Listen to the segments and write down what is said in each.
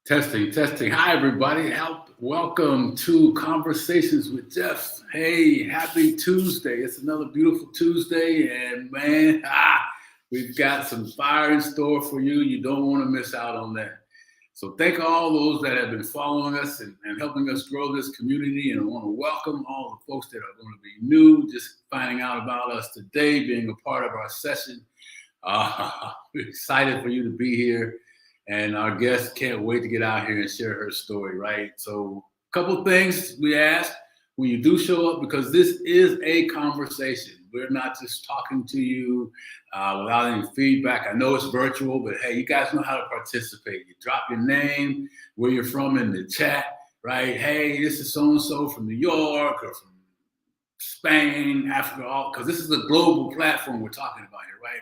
Testing, testing. Hi, everybody. Welcome to Conversations with Geoff. Hey, happy Tuesday. It's another beautiful Tuesday, and man, we've got some fire in store for you. You don't want to miss out on that. So thank all those that have been following us and helping us grow this community. And I want to welcome all the folks that are going to be new, just finding out about us today, being a part of our session. We're excited for you to be here. And our guest can't wait to get out here and share her story, right? So a couple of things we ask when you do show up, because this is a conversation. We're not just talking to you without any feedback. I know it's virtual, but hey, you guys know how to participate. You drop your name, where you're from in the chat, right? Hey, this is so-and-so from New York or from Spain, Africa, all, because this is a global platform we're talking about here, right?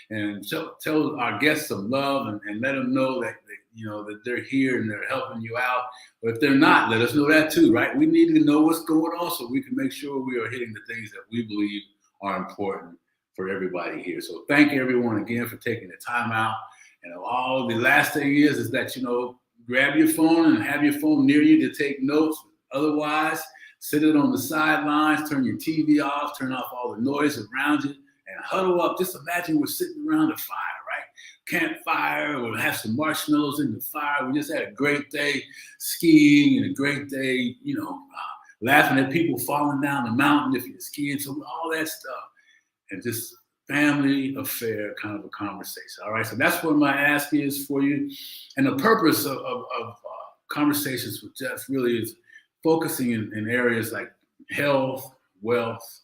And tell our guests some love and let them know that that they're here and they're helping you out. But if they're not, let us know that too, right? We need to know what's going on so we can make sure we are hitting the things that we believe are important for everybody here. So thank you everyone again for taking the time out. And all the last thing is that, grab your phone and have your phone near you to take notes. Otherwise, sit it on the sidelines, turn your TV off, turn off all the noise around you, and huddle up. Just imagine we're sitting around a fire, right? Campfire, we'll have some marshmallows in the fire. We just had a great day skiing and a great day, laughing at people falling down the mountain if you're skiing. So all that stuff, and just family affair kind of a conversation. All right, so that's what my ask is for you. And the purpose of Conversations with Geoff really is focusing in areas like health, wealth,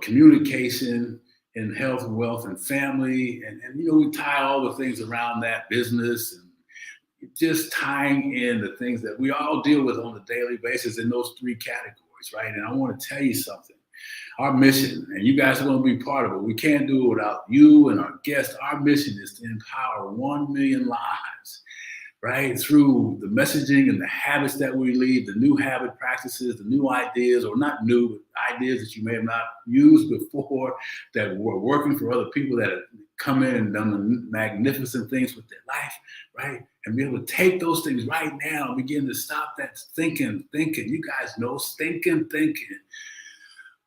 communication in health and wealth and family. And we tie all the things around that, business, and just tying in the things that we all deal with on a daily basis in those three categories, right? And I want to tell you something. Our mission, and you guys are going to be part of it. We can't do it without you and our guests. Our mission is to empower 1 million lives, right? Through the messaging and the habits that we lead, the new habit practices, the new ideas, or not new, but ideas that you may have not used before that were working for other people that have come in and done magnificent things with their life, right? And be able to take those things right now and begin to stop that thinking. You guys know thinking.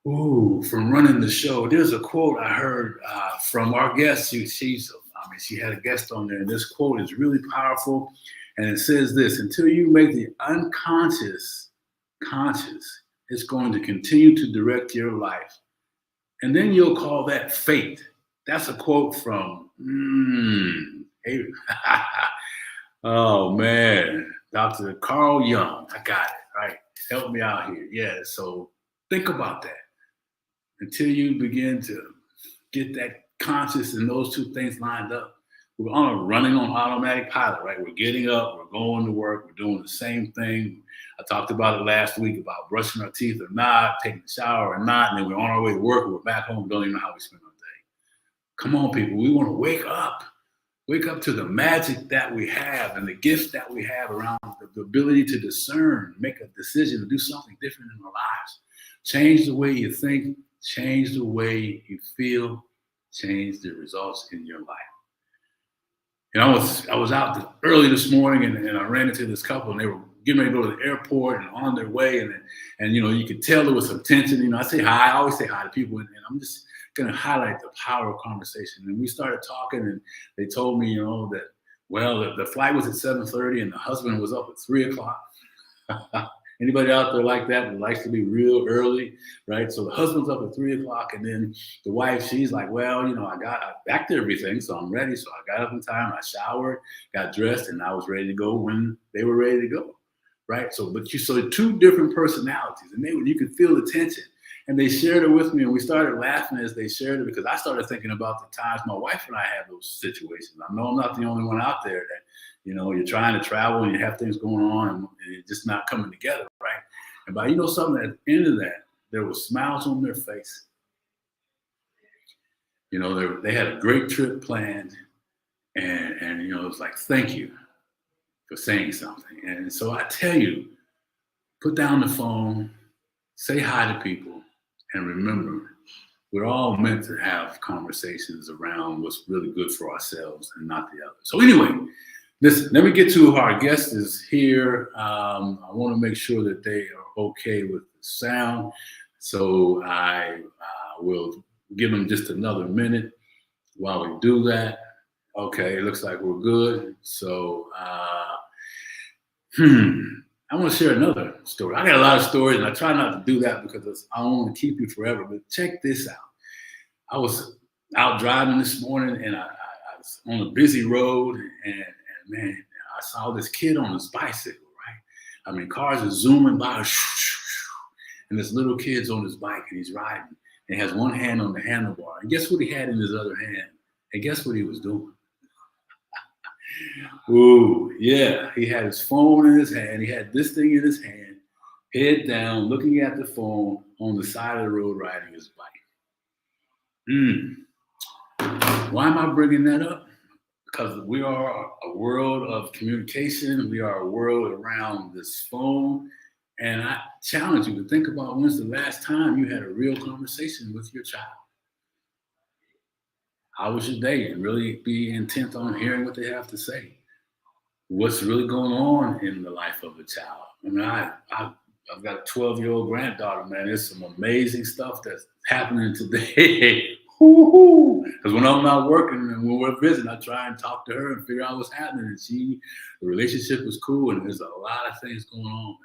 Ooh, from running the show. There's a quote I heard from our guest. She had a guest on there, and this quote is really powerful. And it says this: until you make the unconscious conscious, it's going to continue to direct your life. And then you'll call that fate. That's a quote from, oh man, Dr. Carl Jung. I got it, right? Help me out here. Yeah, so think about that. Until you begin to get that conscious and those two things lined up, we're running on automatic pilot, right? We're getting up, we're going to work, we're doing the same thing. I talked about it last week about brushing our teeth or not, taking a shower or not, and then we're on our way to work, we're back home, don't even know how we spend our day. Come on, people, we want to wake up to the magic that we have and the gifts that we have around the ability to discern, make a decision, to do something different in our lives. Change the way you think, change the way you feel, change the results in your life. I was out early this morning and I ran into this couple and they were getting ready to go to the airport and on their way. And you could tell there was some tension. I say hi, I always say hi to people, and I'm just going to highlight the power of conversation. And we started talking and they told me, that, well, the flight was at 7:30 and the husband was up at 3:00. Anybody out there like that who likes to be real early, right? So the husband's up at 3:00, and then the wife, she's like, well, I backed everything, so I'm ready. So I got up in time, I showered, got dressed, and I was ready to go when they were ready to go, right? So two different personalities, and you could feel the tension. And they shared it with me, and we started laughing as they shared it, because I started thinking about the times my wife and I had those situations. I know I'm not the only one out there that, you're trying to travel and you have things going on and it's just not coming together, right? And by something, at the end of that, there were smiles on their face. They had a great trip planned, and it was like, thank you for saying something. And so I tell you, put down the phone, say hi to people, and remember, we're all meant to have conversations around what's really good for ourselves and not the other. So anyway, Listen, let me get to our guest is here. I want to make sure that they are okay with the sound. So I will give them just another minute while we do that. Okay, it looks like we're good. So, I want to share another story. I got a lot of stories, and I try not to do that because I don't want to keep you forever. But check this out. I was out driving this morning, and I was on a busy road, and man, I saw this kid on his bicycle, right? I mean, cars are zooming by, and this little kid's on his bike, and he's riding, and he has one hand on the handlebar. And guess what he had in his other hand? And guess what he was doing? Ooh, yeah, he had his phone in his hand. He had this thing in his hand, head down, looking at the phone on the side of the road, riding his bike. Why am I bringing that up? Because we are a world of communication. We are a world around this phone. And I challenge you to think about when's the last time you had a real conversation with your child. How was your day? And really be intent on hearing what they have to say. What's really going on in the life of a child? I mean, I've got a 12-year-old granddaughter, man. There's some amazing stuff that's happening today. Because when I'm not working and when we're visiting, I try and talk to her and figure out what's happening. And the relationship is cool, and there's a lot of things going on, man.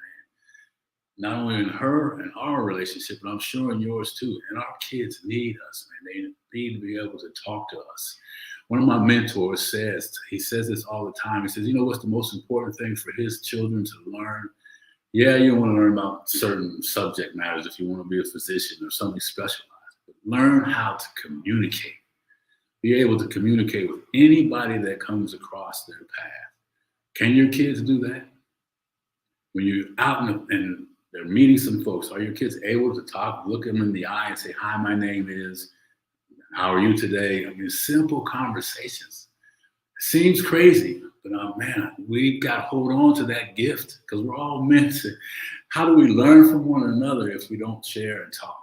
Not only in her and our relationship, but I'm sure in yours too. And our kids need us, man. They need to be able to talk to us. One of my mentors says this all the time. He says, you know what's the most important thing for his children to learn? Yeah, you want to learn about certain subject matters if you want to be a physician or something specialized. But learn how to communicate. Be able to communicate with anybody that comes across their path. Can your kids do that? When you're out and they're meeting some folks, are your kids able to talk, look them in the eye and say, hi, my name is, how are you today? I mean, simple conversations. It seems crazy, but man, we've got to hold on to that gift because we're all meant to. How do we learn from one another if we don't share and talk?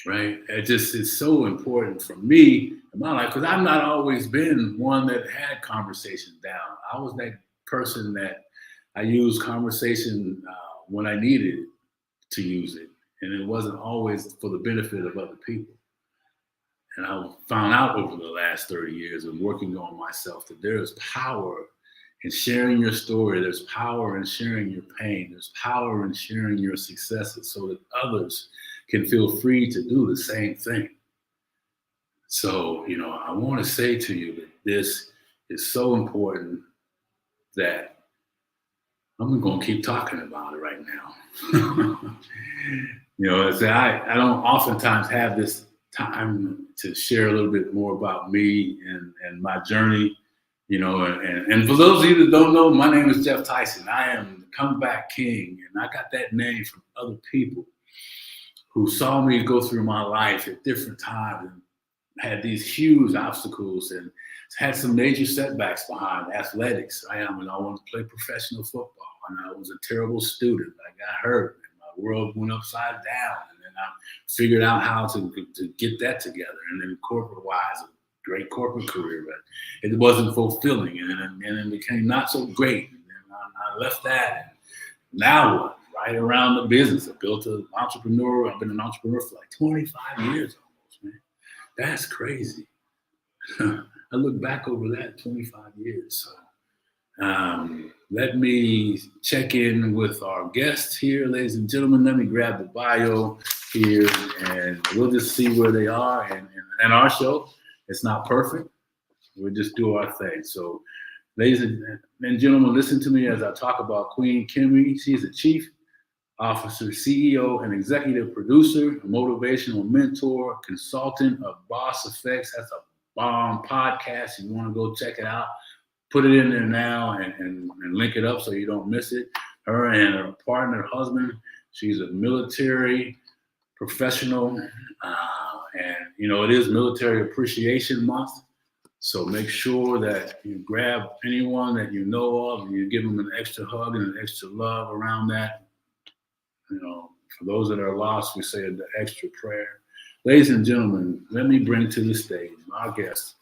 Right? It's so important for me in my life because I've not always been one that had conversations down. I was that person that I used conversation when I needed to use it, and it wasn't always for the benefit of other people. And I found out over the last 30 years of working on myself that there is power in sharing your story. There's power in sharing your pain. There's power in sharing your successes so that others can feel free to do the same thing. So, I want to say to you that this is so important that I'm going to keep talking about it right now. I don't oftentimes have this time to share a little bit more about me and my journey, and for those of you that don't know, my name is Geoff Tyson. I am the comeback king, and I got that name from other people who saw me go through my life at different times and had these huge obstacles and had some major setbacks behind athletics. When I wanted to play professional football, and I was a terrible student. I got hurt, and my world went upside down. I figured out how to get that together. And then corporate-wise, a great corporate career, but it wasn't fulfilling. And it became not so great. And then I left that. And now what? Right around the business. I built an entrepreneur. I've been an entrepreneur for like 25 years almost, man. That's crazy. I look back over that 25 years. So let me check in with our guests here, ladies and gentlemen. Let me grab the bio here, and we'll just see where they are. And our show, it's not perfect. We'll just do our thing. So, ladies and gentlemen, listen to me as I talk about Queen Kimmie. She's a chief officer, CEO, and executive producer, a motivational mentor, consultant of Boss Effects. That's a bomb podcast. You want to go check it out. Put it in there now and link it up so you don't miss it. Her and her partner, husband, she's a military professional, and it is Military Appreciation Month, so make sure that you grab anyone that you know of and you give them an extra hug and an extra love around that. For those that are lost, we say the extra prayer. Ladies and gentlemen, let me bring to the stage our guest,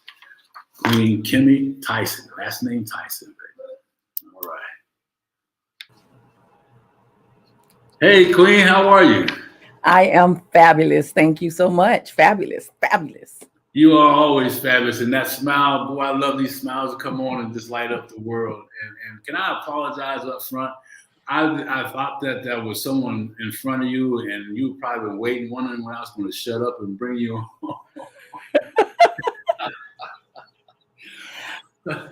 Queen-Kimmie Tyson. Last name Tyson. All right. Hey, Queen, how are you? I am fabulous. Thank you so much. Fabulous. Fabulous. You are always fabulous. And that smile, boy, I love these smiles that come on and just light up the world. And can I apologize up front? I thought that was someone in front of you, and you probably been waiting, wondering when I was going to shut up and bring you on.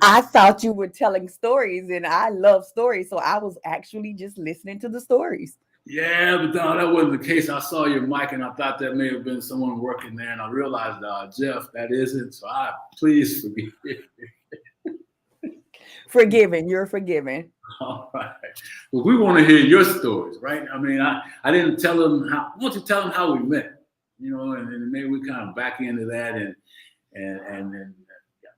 I thought you were telling stories, and I love stories. So I was actually just listening to the stories. Yeah, but no, that wasn't the case. I saw your mic, and I thought that may have been someone working there, and I realized, Geoff, that isn't. So please forgive me. Forgiven. You're forgiven. All right. Well, we want to hear your stories, right? I mean, I didn't tell them how. I want you to tell them how we met, and maybe we kind of back into that, and then. Yeah.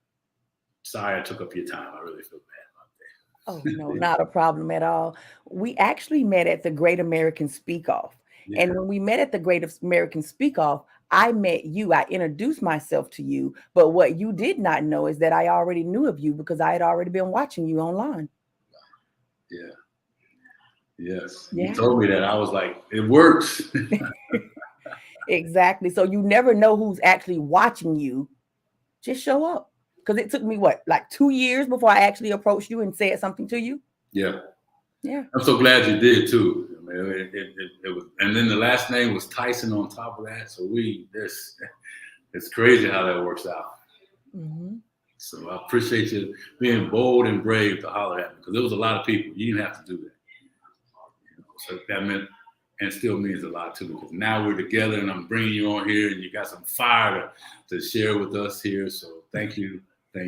Sorry, I took up your time. I really feel bad about that. Oh, no, not a problem at all. We actually met at the Great American Speak Off. Yeah. And when we met at the Great American Speak Off, I met you. I introduced myself to you. But what you did not know is that I already knew of you because I had already been watching you online. Yeah. Yes. Yeah. You told me that. I was like, it works. Exactly. So you never know who's actually watching you. Just show up. Because it took me, like 2 years before I actually approached you and said something to you? Yeah. Yeah. I'm so glad you did, too. I mean, it was, and then the last name was Tyson on top of that. So it's crazy how that works out. Mm-hmm. So I appreciate you being bold and brave to holler at me, because there was a lot of people. You didn't have to do that. So that meant, and still means a lot too, because now we're together and I'm bringing you on here and you got some fire to share with us here. So thank you for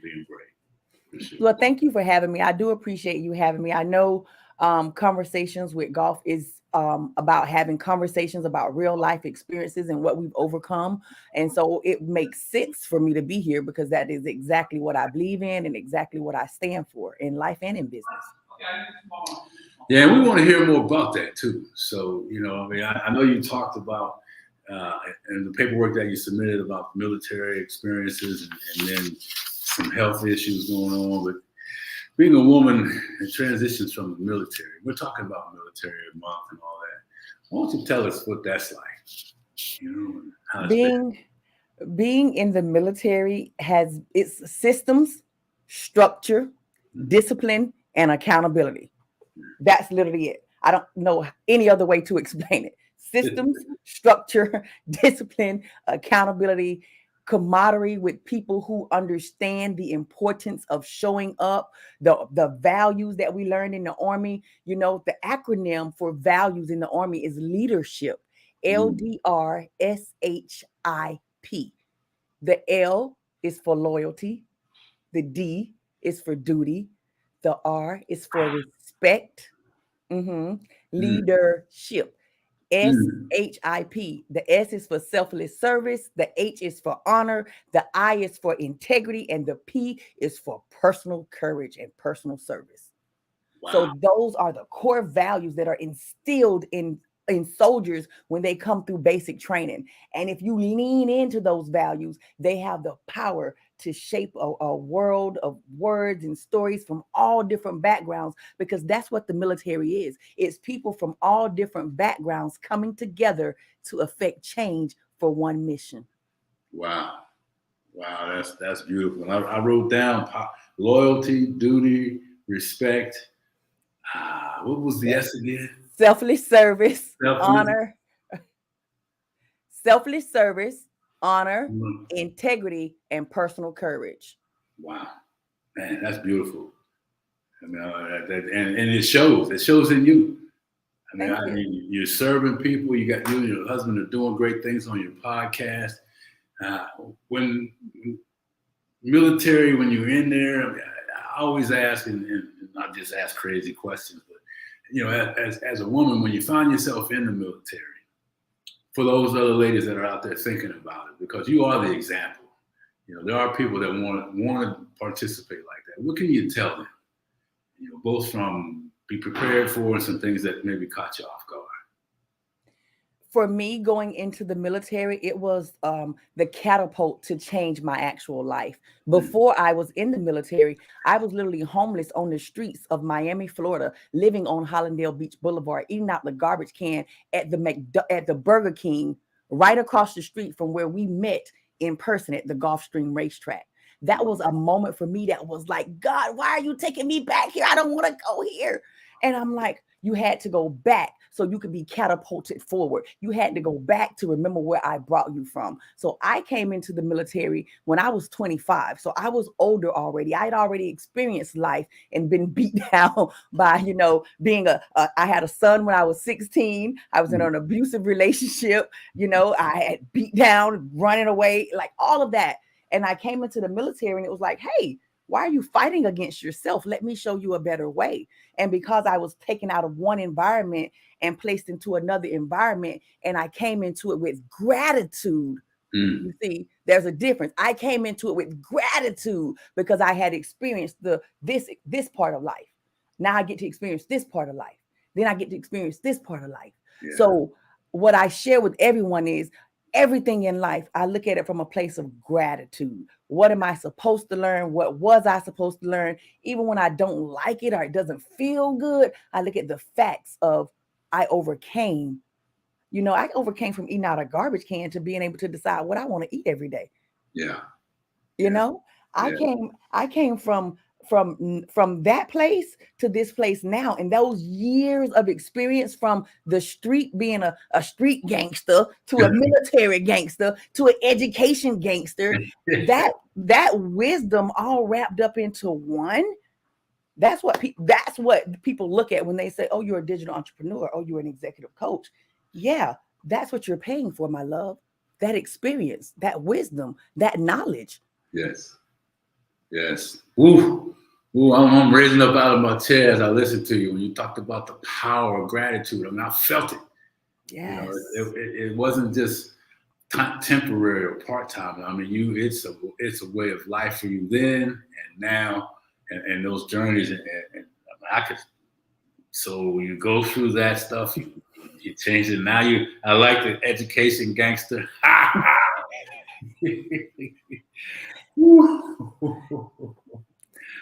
being brave. Sure. Well, thank you for having me. I do appreciate you having me. I know Conversations with Geoff is about having conversations about real life experiences and what we've overcome. And so it makes sense for me to be here because that is exactly what I believe in and exactly what I stand for in life and in business. Yeah, and we want to hear more about that too. So, I know you talked about and the paperwork that you submitted about military experiences and then some health issues going on. But being a woman and transitions from the military, we're talking about military month and all that. Why don't you tell us what that's like? How Being in the military has its systems, structure, discipline, and accountability. That's literally it. I don't know any other way to explain it. Systems, structure, discipline, accountability, camaraderie with people who understand the importance of showing up, the values that we learned in the Army. The acronym for values in the Army is leadership, LDRSHIP. The L is for loyalty, the D is for duty, the R is for respect, leadership. SHIP. The S is for selfless service. The H is for honor. The I is for integrity. And the P is for personal courage and personal service. Wow. So those are the core values that are instilled in soldiers when they come through basic training. And if you lean into those values, they have the power to shape a world of words and stories from all different backgrounds, because that's what the military is. It's people from all different backgrounds coming together to affect change for one mission. Wow, that's beautiful. And I wrote down loyalty, duty, respect. What was the S again? Selfless service, honor. Selfless service, honor, integrity, and personal courage. Wow, man, that's beautiful. I mean, and it shows. It shows in you. I mean, you're serving people. You and your husband are doing great things on your podcast. When military, when you're in there, I always ask, and not just ask crazy questions, but as a woman, when you find yourself in the military, for those other ladies that are out there thinking about it, because you are the example. There are people that want to participate like that. What can you tell them? Both from be prepared for and some things that maybe caught you off guard. For me, going into the military, it was the catapult to change my actual life. Before I was in the military, I was literally homeless on the streets of Miami, Florida, living on Hollandale Beach Boulevard, eating out the garbage can at the Burger King right across the street from where we met in person at the Gulfstream racetrack. That was a moment for me that was like, God, why are you taking me back here? I don't want to go here. And I'm like, you had to go back so you could be catapulted forward. You had to go back to remember where I brought you from. So I came into the military when I was 25. So I was older already. I had already experienced life and been beat down by, being I had a son when I was 16. I was in an abusive relationship. I had beat down, running away, like all of that. And I came into the military and it was like, hey, why are you fighting against yourself? Let me show you a better way. And because I was taken out of one environment and placed into another environment, and I came into it with gratitude. You see, there's a difference. I came into it with gratitude because I had experienced this part of life. Now I get to experience this part of life. Then I get to experience this part of life. Yeah. So what I share with everyone is everything in life, I look at it from a place of gratitude. What am I supposed to learn? What was I supposed to learn? Even when I don't like it or it doesn't feel good, I look at the facts of I overcame. I overcame from eating out a garbage can to being able to decide what I want to eat every day. Yeah. I came from that place to this place now, and those years of experience from the street, being a street gangster to a military gangster to an education gangster, that wisdom all wrapped up into one. That's what people look at when they say, oh, you're a digital entrepreneur, oh, you're an executive coach. Yeah, that's what you're paying for, my love. That experience, that wisdom, that knowledge. Yes. Ooh, I'm raising up out of my chair as I listen to you when you talked about the power of gratitude. I mean, I felt it. Yes. It wasn't just temporary or part-time. I mean, it's a way of life for you then and now, and those journeys. And I could. So you go through that stuff. You change it. Now I like the education gangster.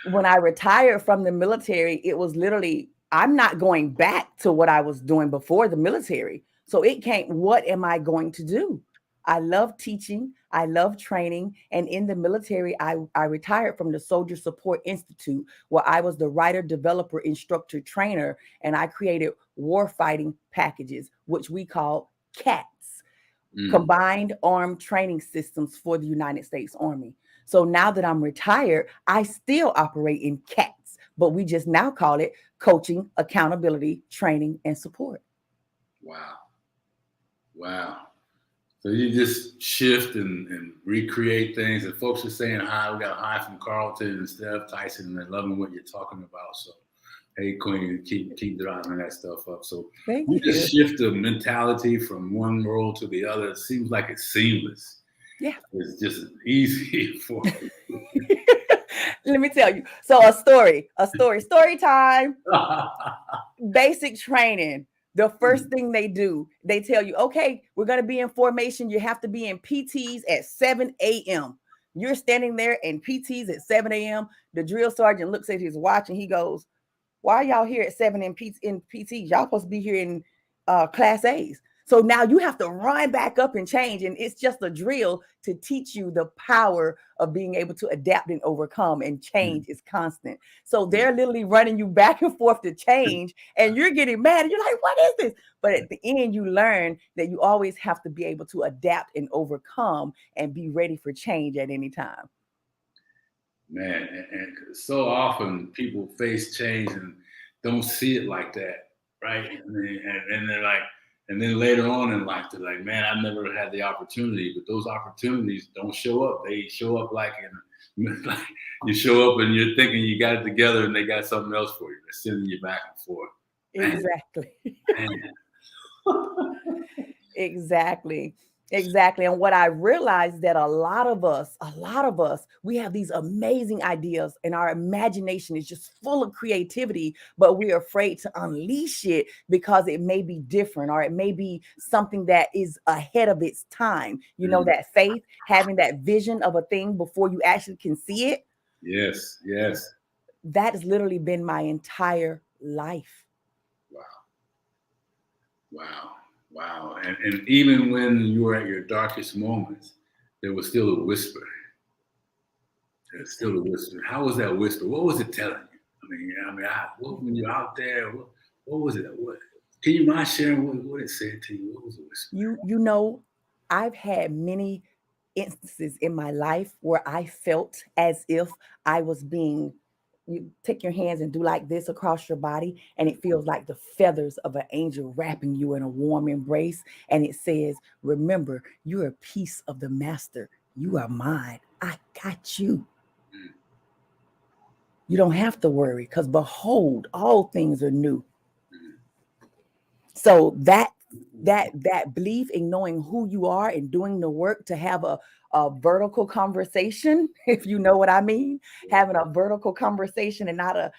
When I retired from the military, it was literally, I'm not going back to what I was doing before the military. So it came, what am I going to do? I love teaching. I love training. And in the military, I retired from the Soldier Support Institute, where I was the writer, developer, instructor, trainer, and I created warfighting packages, which we call CATS, Combined Armed Training Systems for the United States Army. So now that I'm retired, I still operate in CATS, but we just now call it coaching, accountability, training, and support. Wow. So you just shift and recreate things. And folks are saying hi. We got a hi from Carlton and Steph Tyson, and they're loving what you're talking about. So, hey, Queen, keep driving that stuff up. So you just shift the mentality from one world to the other. It seems like it's seamless. Yeah. It's just easy for you. Let me tell you. So a story time. Basic training. The first thing they do, they tell you, okay, we're going to be in formation. You have to be in PTs at 7 a.m. You're standing there in PTs at 7 a.m. The drill sergeant looks at his watch and he goes, why are y'all here at 7 in PTs? Y'all supposed to be here in class A's. So now you have to run back up and change. And it's just a drill to teach you the power of being able to adapt and overcome, and change is constant. So they're literally running you back and forth to change, and you're getting mad. And you're like, what is this? But at the end, you learn that you always have to be able to adapt and overcome and be ready for change at any time. Man, and so often people face change and don't see it like that, right? And they're like, and then later on in life, they're like, man, I never had the opportunity. But those opportunities don't show up. They show up like you show up and you're thinking you got it together, and they got something else for you. They're sending you back and forth. Exactly. Exactly. Exactly. And what I realized that a lot of us, we have these amazing ideas and our imagination is just full of creativity, but we're afraid to unleash it because it may be different or it may be something that is ahead of its time. You know, that faith, having that vision of a thing before you actually can see it. Yes, yes. That has literally been my entire life. Wow. Wow. Wow. And even when you were at your darkest moments, there was still a whisper. There's still a whisper. How was that whisper? What was it telling you? When you're out there, what was it? What can you mind sharing what it said to you? What was the whisper? You know, I've had many instances in my life where I felt as if I was being, you take your hands and do like this across your body, and it feels like the feathers of an angel wrapping you in a warm embrace. And it says, remember, you're a piece of the master. You are mine. I got you. You don't have to worry because behold, all things are new. So that belief in knowing who you are and doing the work to have a vertical conversation, if you know what I mean, having a vertical conversation and not a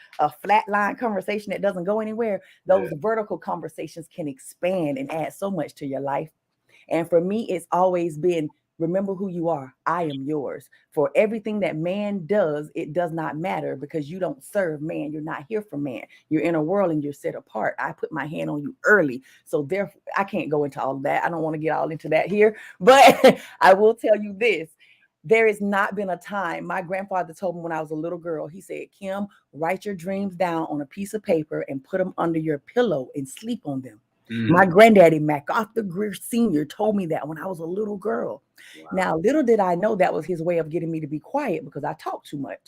flat line conversation that doesn't go anywhere. Those vertical conversations can expand and add so much to your life. And for me, it's always been, remember who you are. I am yours. For everything that man does, it does not matter because you don't serve man. You're not here for man. You're in a world and you're set apart. I put my hand on you early. So therefore, I can't go into all of that. I don't want to get all into that here. But I will tell you this. There has not been a time. My grandfather told me when I was a little girl, he said, Kim, write your dreams down on a piece of paper and put them under your pillow and sleep on them. My granddaddy, MacArthur Greer Sr., told me that when I was a little girl. Wow. Now, little did I know that was his way of getting me to be quiet because I talk too much.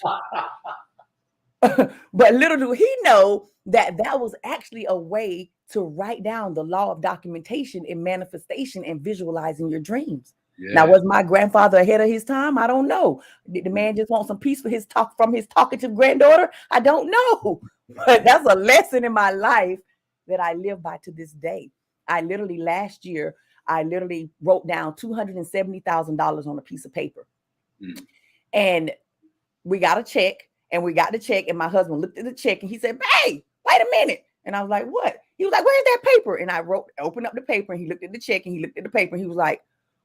But little do he know that that was actually a way to write down the law of documentation and manifestation and visualizing your dreams. Yeah. Now, was my grandfather ahead of his time? I don't know. Did the man just want some peace for from his talkative granddaughter? I don't know. But that's a lesson in my life that I live by to this day. Last year, I wrote down $270,000 on a piece of paper. And we got a check, and my husband looked at the check and he said, hey, wait a minute. And I was like, what? He was like, where's that paper? And I opened up the paper, and he looked at the check and he looked at the paper and he was like,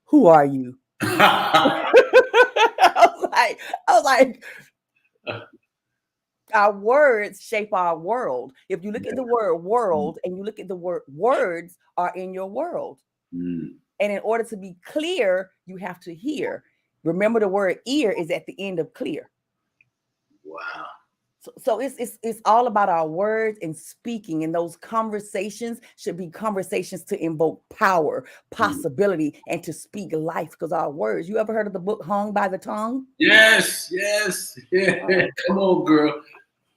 who are you? I was like, our words shape our world. If you look at the word world and you look at the word words are in your world. And in order to be clear, you have to hear. Remember, the word ear is at the end of clear. Wow. So it's all about our words and speaking, and those conversations should be conversations to invoke power, possibility, and to speak life. Because our words, you ever heard of the book Hung by the Tongue? Yes. Yeah. Come on, girl.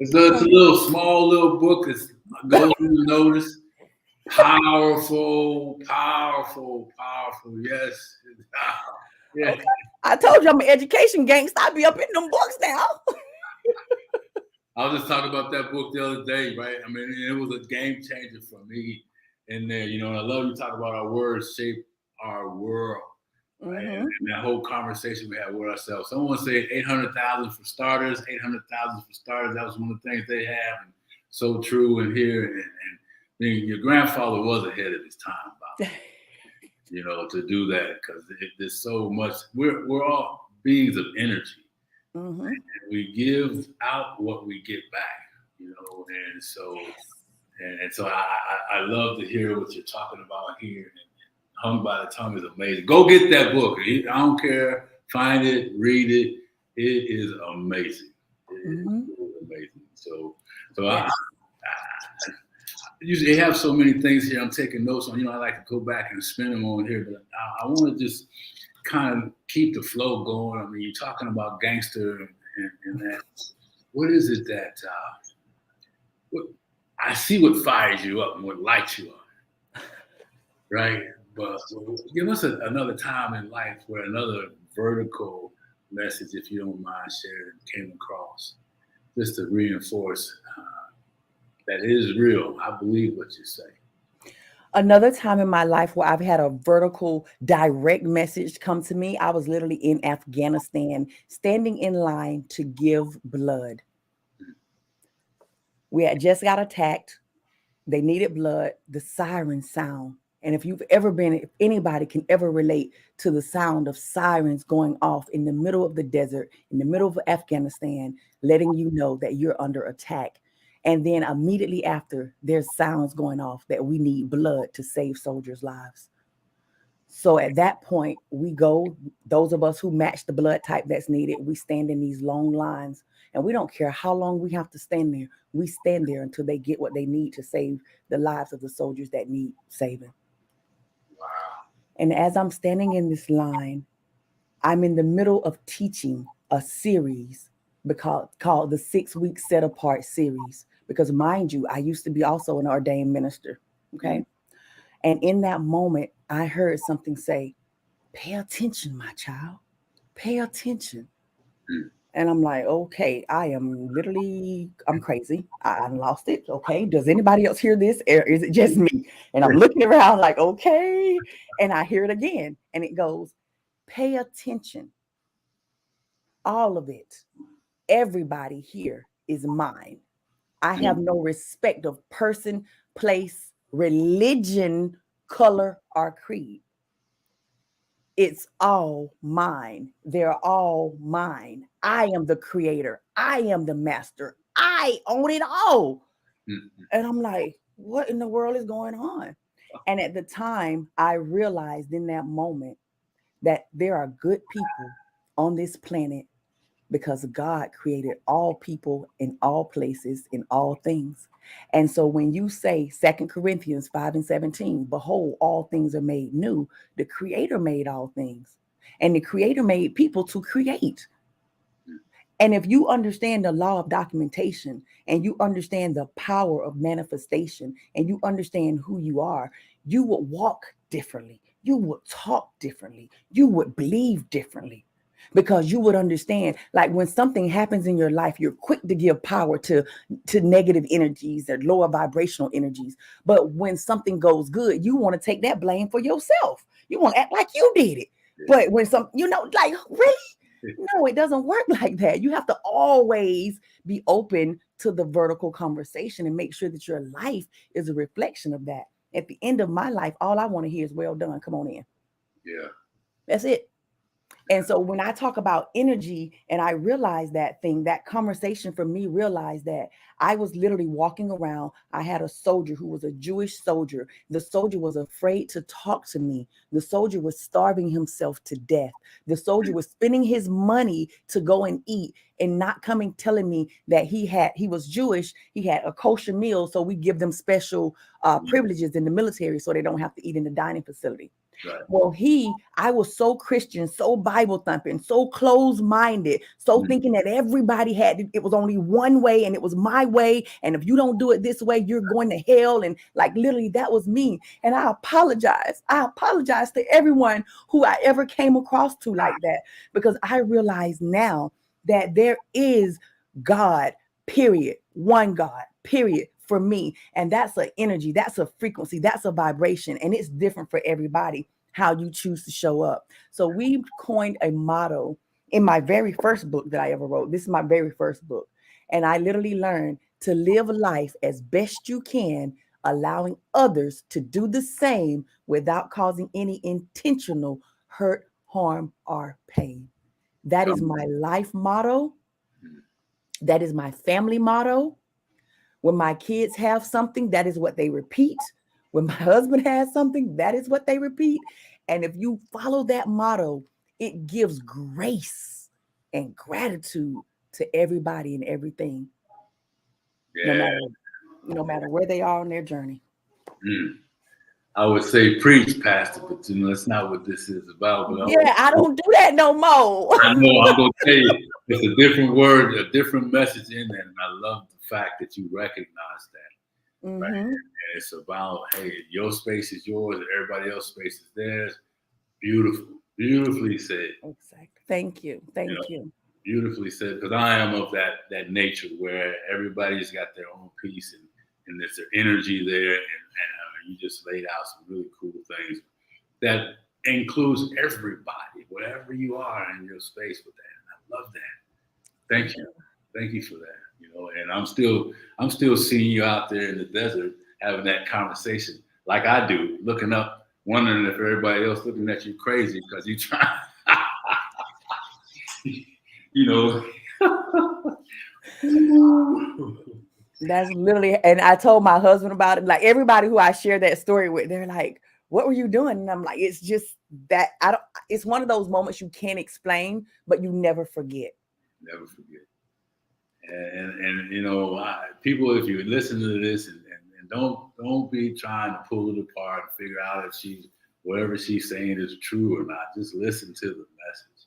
It's a little small little book. It's goes unnoticed. Powerful. Yes. Yeah. Okay. I told you I'm an education gangster. I be up in them books now. I was just talking about that book the other day, right? I mean, it was a game changer for me in there, you know, and I love you talk about our words shape our world, right? And that whole conversation we had with ourselves. Someone said 800,000 for starters, 800,000 for starters. That was one of the things they have. And so true in here. And your grandfather was ahead of his time about it, you know, to do that, because there's so much. We're all beings of energy. And we give out what we get back, you know, and so I love to hear what you're talking about here. And Hung by the Tongue is amazing. Go get that book. I don't care. Find it, read it. It is amazing. It is amazing. So I usually have so many things here I'm taking notes on. You know, I like to go back and spin them on here, but I want to just kind of keep the flow going. I mean, you're talking about gangster and that. What is it that I see what fires you up and what lights you up, right? But give us another time in life where another vertical message, if you don't mind sharing, came across, just to reinforce that it is real. I believe what you say. Another time in my life where I've had a vertical direct message come to me, I was literally in Afghanistan standing in line to give blood. We had just got attacked. They needed blood. The siren sound. And if anybody can ever relate to the sound of sirens going off in the middle of the desert, in the middle of Afghanistan, letting you know that you're under attack. And then immediately after, there's sounds going off that we need blood to save soldiers' lives. So at that point, we go, those of us who match the blood type that's needed, we stand in these long lines, and we don't care how long we have to stand there. We stand there until they get what they need to save the lives of the soldiers that need saving. And as I'm standing in this line, I'm in the middle of teaching a series called the 6-week set apart series. Because mind you, I used to be also an ordained minister. Okay. And in that moment, I heard something say, pay attention, my child, pay attention. And I'm like, okay, I'm crazy. I lost it. Okay. Does anybody else hear this? Or is it just me? And I'm looking around like, okay. And I hear it again. And it goes, pay attention. All of it. Everybody here is mine. I have no respect of person, place, religion, color, or creed. It's all mine. They're all mine. I am the creator. I am the master. I own it all. And I'm like, what in the world is going on? And at the time, I realized in that moment that there are good people on this planet because God created all people in all places, in all things. And so when you say 2 Corinthians 5:17, behold, all things are made new, the creator made all things. And the creator made people to create. And if you understand the law of documentation and you understand the power of manifestation and you understand who you are, you would walk differently. You would talk differently. You would believe differently. Because you would understand, like when something happens in your life, you're quick to give power to negative energies or lower vibrational energies. But when something goes good, you want to take that blame for yourself. You want to act like you did it. But when like, really? No, it doesn't work like that. You have to always be open to the vertical conversation and make sure that your life is a reflection of that. At the end of my life, all I want to hear is well done. Come on in. Yeah. That's it. And so when I talk about energy and I realized that conversation for me realized that I was literally walking around. I had a soldier who was a Jewish soldier. The soldier was afraid to talk to me. The soldier was starving himself to death. The soldier was spending his money to go and eat and not coming telling me that he was Jewish. He had a kosher meal. So we give them special privileges in the military so they don't have to eat in the dining facility. Right. Well, I was so Christian, so Bible thumping, so closed-minded, so thinking that everybody it was only one way and it was my way. And if you don't do it this way, you're going to hell. And like literally that was me. And I apologize. I apologize to everyone who I ever came across to like that, because I realize now that there is God, period. One God, period. For me. And that's an energy, that's a frequency, that's a vibration. And it's different for everybody how you choose to show up. So we coined a motto in my very first book that I ever wrote. This is my very first book. And I literally learned to live life as best you can, allowing others to do the same without causing any intentional hurt, harm, or pain. That is my life motto. That is my family motto. When my kids have something, that is what they repeat. When my husband has something, that is what they repeat. And if you follow that motto, it gives grace and gratitude to everybody and everything. Yeah. No matter where they are on their journey. I would say preach, Pastor, but that's not what this is about. But I don't do that no more. I know I'm gonna tell you, it's a different word, a different message in there, and I love the fact that you recognize that. Right? And it's about, hey, your space is yours, and everybody else's space is theirs. Beautiful, beautifully said. Exactly. Thank you. Thank you. Beautifully said, because I am of that nature where everybody's got their own piece and there's their energy there, and You just laid out some really cool things that includes everybody, whatever you are in your space with that. And I love that. Thank you for that. You know, and I'm still seeing you out there in the desert having that conversation like I do, looking up, wondering if everybody else looking at you crazy because you try, you know. That's literally, and I told my husband about it. Like everybody who I share that story with, they're like, "What were you doing?" And I'm like, "It's just that I don't. It's one of those moments you can't explain, but you never forget." Never forget. And you know, people, if you listen to this and don't be trying to pull it apart and figure out if whatever she's saying is true or not. Just listen to the message.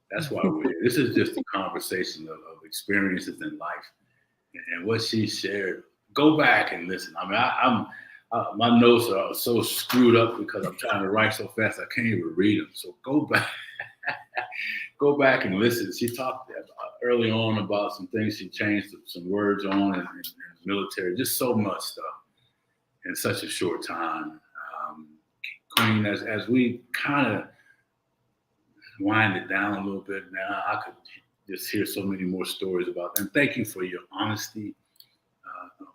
That's why we're here. This is just a conversation of experiences in life and what she shared. Go back and listen. I mean, my notes are so screwed up because I'm trying to write so fast I can't even read them. So go back. Go back and listen. She talked early on about some things she changed some words on and military, just so much stuff in such a short time. Queen, as we kind of wind it down a little bit now, I could just hear so many more stories about them. Thank you for your honesty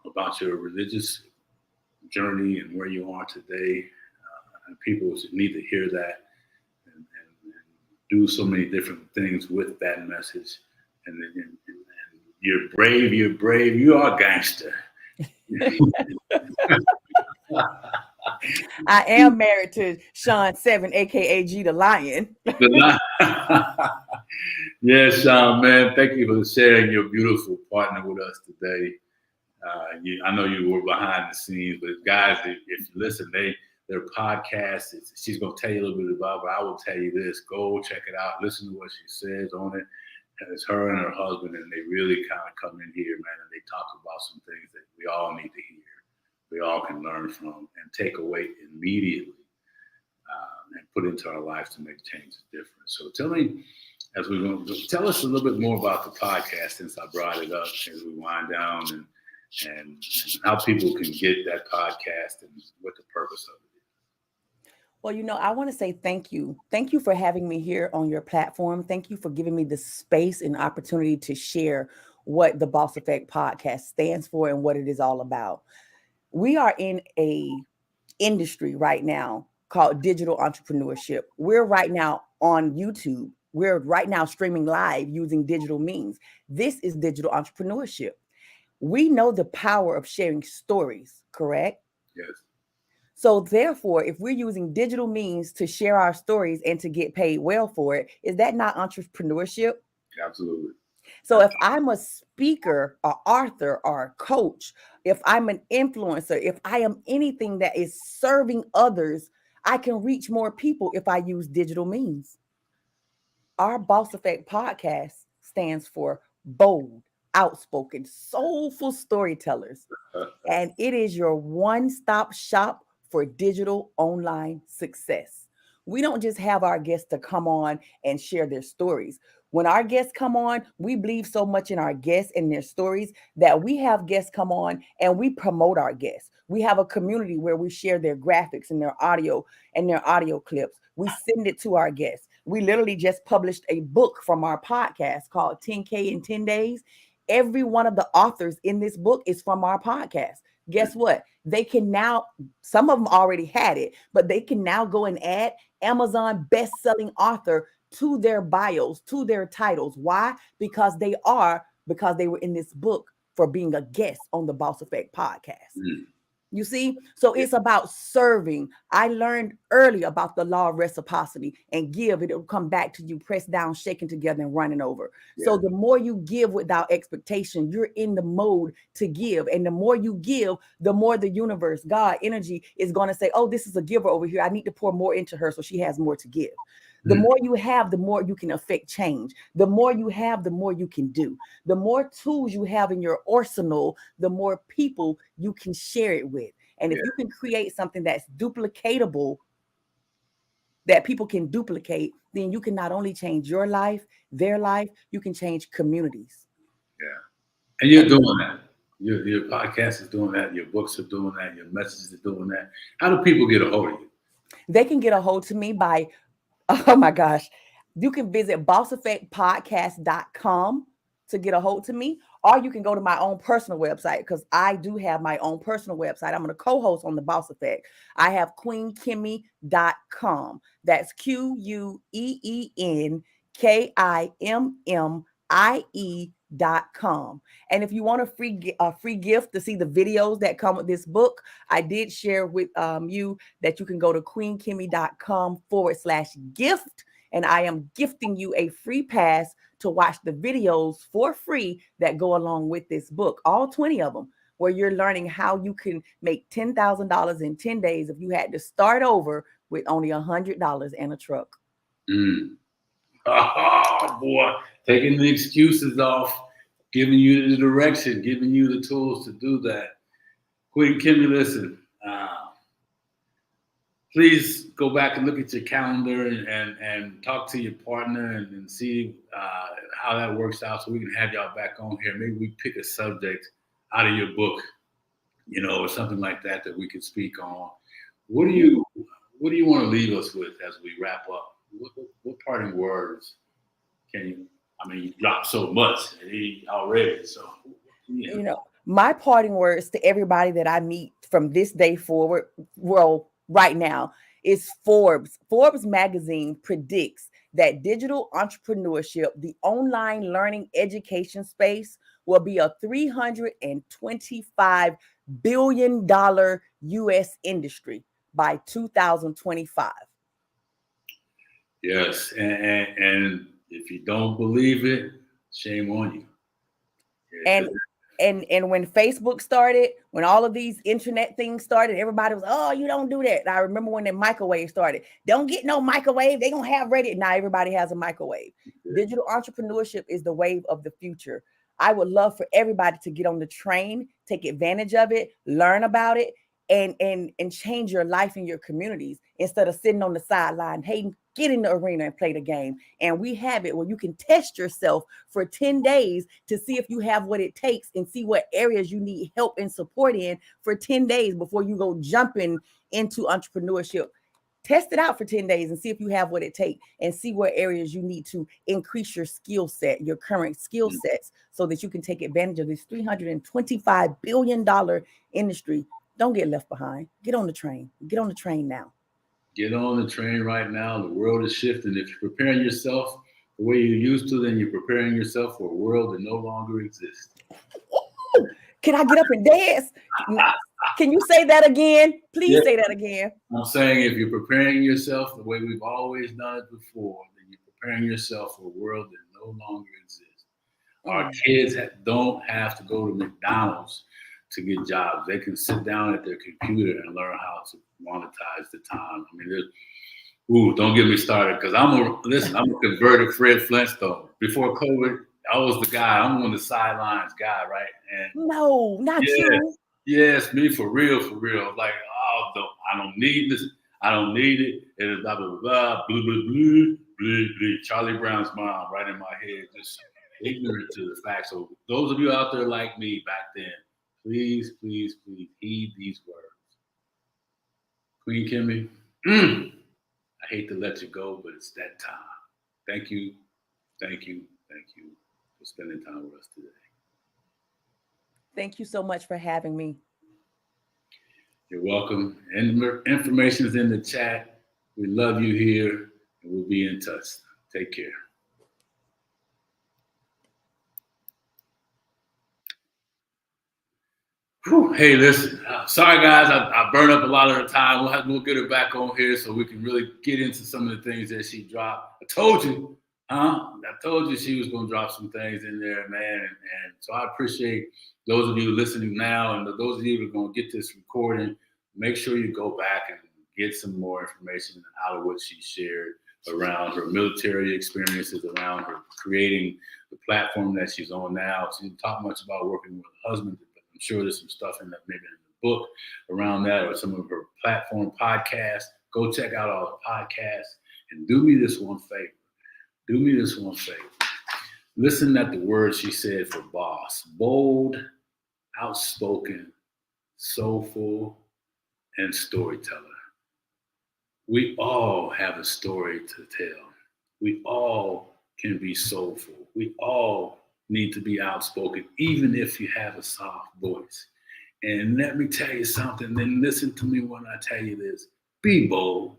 about your religious journey and where you are today. And people need to hear that. And do so many different things with that message. And you're brave, you are a gangster. I am married to Sean 7, aka G the Lion. Yes, Sean, man, thank you for sharing your beautiful partner with us today. I know you were behind the scenes, but guys, if you listen, their podcast, she's going to tell you a little bit about, but I will tell you this, go check it out. Listen to what she says on it. And it's her and her husband, and they really kind of come in here, man, and they talk about some things that we all need to hear. We all can learn from and take away immediately and put into our lives to make changes different. So tell us a little bit more about the podcast since I brought it up as we wind down and how people can get that podcast and what the purpose of it is. Well, I want to say thank you. Thank you for having me here on your platform. Thank you for giving me the space and opportunity to share what the Boss Effect podcast stands for and what it is all about. We are in a industry right now called digital entrepreneurship. We're right now on YouTube. We're right now streaming live using digital means. This is digital entrepreneurship. We know the power of sharing stories, correct? Yes. So therefore, if we're using digital means to share our stories and to get paid well for it, is that not entrepreneurship? Absolutely. So if I'm a speaker, or author, or a coach, if I'm an influencer, if I am anything that is serving others, I can reach more people if I use digital means. Our Boss Effect podcast stands for bold, outspoken, soulful storytellers. And it is your one-stop shop for digital online success. We don't just have our guests to come on and share their stories. When our guests come on, we believe so much in our guests and their stories that we have guests come on and we promote our guests. We have a community where we share their graphics and their audio clips. We send it to our guests. We literally just published a book from our podcast called 10K in 10 Days. Every one of the authors in this book is from our podcast. Guess what? They can now, some of them already had it, but they can now go and add Amazon best-selling author to their bios, to their titles. Why? Because they were in this book for being a guest on the Boss Effect podcast. You see? So it's about serving. I learned early about the law of reciprocity, and give, it'll come back to you, pressed down, shaken together, and running over. Yeah. So the more you give without expectation, you're in the mode to give. And the more you give, the more the universe, God, energy is going to say, oh, this is a giver over here. I need to pour more into her so she has more to give. The more you have, the more you can affect change. The more you have, the more you can do. The more tools you have in your arsenal, the more people you can share it with. And if you can create something that's duplicatable, that people can duplicate, then you can not only change your life, their life, you can change communities. Yeah. And you're doing that. Your podcast is doing that. Your books are doing that. Your messages are doing that. How do people get a hold of you? They can get a hold of me by, oh my gosh, you can visit bosseffectpodcast.com to get a hold of me, or you can go to my own personal website, because I do have my own personal website. I'm going to co-host on the Boss Effect. I have queenkimmie.com. That's QUEENKIMMIE.com. And if you want a free gift to see the videos that come with this book, I did share with you that you can go to queenkimmie.com/gift. And I am gifting you a free pass to watch the videos for free that go along with this book, all 20 of them, where you're learning how you can make $10,000 in 10 days if you had to start over with only $100 and a truck. Oh, boy. Taking the excuses off, giving you the direction, giving you the tools to do that. Queen Kimmie, listen, please go back and look at your calendar and talk to your partner and see how that works out, so we can have y'all back on here. Maybe we pick a subject out of your book, or something like that we could speak on. What do you want to leave us with as we wrap up? What parting words can you? I mean, you dropped so much already. So, my parting words to everybody that I meet from this day forward, well, right now, is Forbes. Forbes magazine predicts that digital entrepreneurship, the online learning education space, will be a $325 billion U.S. industry by 2025. Yes, and if you don't believe it, shame on you. And when Facebook started, when all of these internet things started, everybody was, oh, you don't do that. And I remember when the microwave started. Don't get no microwave. They're going to have radio. Now everybody has a microwave. Yeah. Digital entrepreneurship is the wave of the future. I would love for everybody to get on the train, take advantage of it, learn about it, and change your life and your communities instead of sitting on the sideline hating. Get in the arena and play the game. And we have it where you can test yourself for 10 days to see if you have what it takes and see what areas you need help and support in for 10 days before you go jumping into entrepreneurship. Test it out for 10 days and see if you have what it takes, and see what areas you need to increase your skill set, your current skill sets, so that you can take advantage of this $325 billion industry. Don't get left behind. Get on the train. Get on the train now. Get on the train right now. The world is shifting. If you're preparing yourself the way you used to, then you're preparing yourself for a world that no longer exists. Can I get up and dance? Can you say that again? Please say that again. I'm saying if you're preparing yourself the way we've always done it before, then you're preparing yourself for a world that no longer exists. Our kids don't have to go to McDonald's to get jobs. They can sit down at their computer and learn how to monetize the time. I mean, don't get me started, because I'm a converted Fred Flintstone. Before COVID, I was the guy. I'm on the sidelines guy, right? And no, not you. Yes, me for real. Like, I don't need this. I don't need it. And blah blah blah, blah blah blah blah. Charlie Brown's mom, right in my head, just ignorant to the facts. So those of you out there like me back then, please heed these words. Queen Kimmie, I hate to let you go, but it's that time. Thank you for spending time with us today. Thank you so much for having me. You're welcome. And information is in the chat. We love you here, and we'll be in touch. Take care. Whew. Hey, listen, sorry guys, I burned up a lot of the time. We'll get her back on here so we can really get into some of the things that she dropped. I told you she was going to drop some things in there, man. And so I appreciate those of you listening now, and those of you who are going to get this recording. Make sure you go back and get some more information out of what she shared around her military experiences, around her creating the platform that she's on now. She didn't talk much about working with her husband. I'm sure there's some stuff in that, maybe in the book around that, or some of her platform podcasts. Go check out all the podcasts and do me this one favor. Listen at the words she said for boss. Bold, outspoken, soulful, and storyteller. We all have a story to tell. We all can be soulful. We all need to be outspoken, even if you have a soft voice. And let me tell you something, then listen to me when I tell you this. Be bold,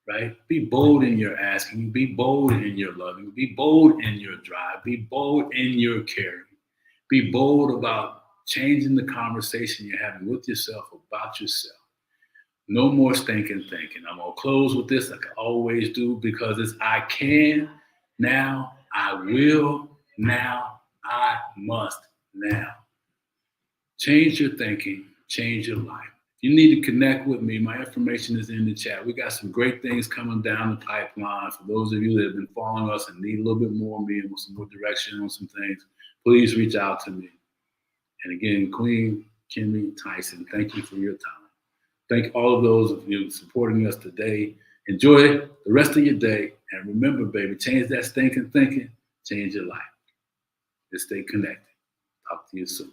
right? Be bold in your asking. Be bold in your loving. Be bold in your drive. Be bold in your caring. Be bold about changing the conversation you're having with yourself about yourself. No more stinking thinking. I'm going to close with this like I always do because it's I can, now I will, now I must, now. Change your thinking, change your life. If you need to connect with me, my information is in the chat. We got some great things coming down the pipeline. For those of you that have been following us and need a little bit more of me and want some more direction on some things, please reach out to me. And again, Queen Kimmie Tyson, thank you for your time. Thank all of those of you supporting us today. Enjoy the rest of your day. And remember, baby, change that stinking thinking, change your life. And stay connected. Talk to you soon.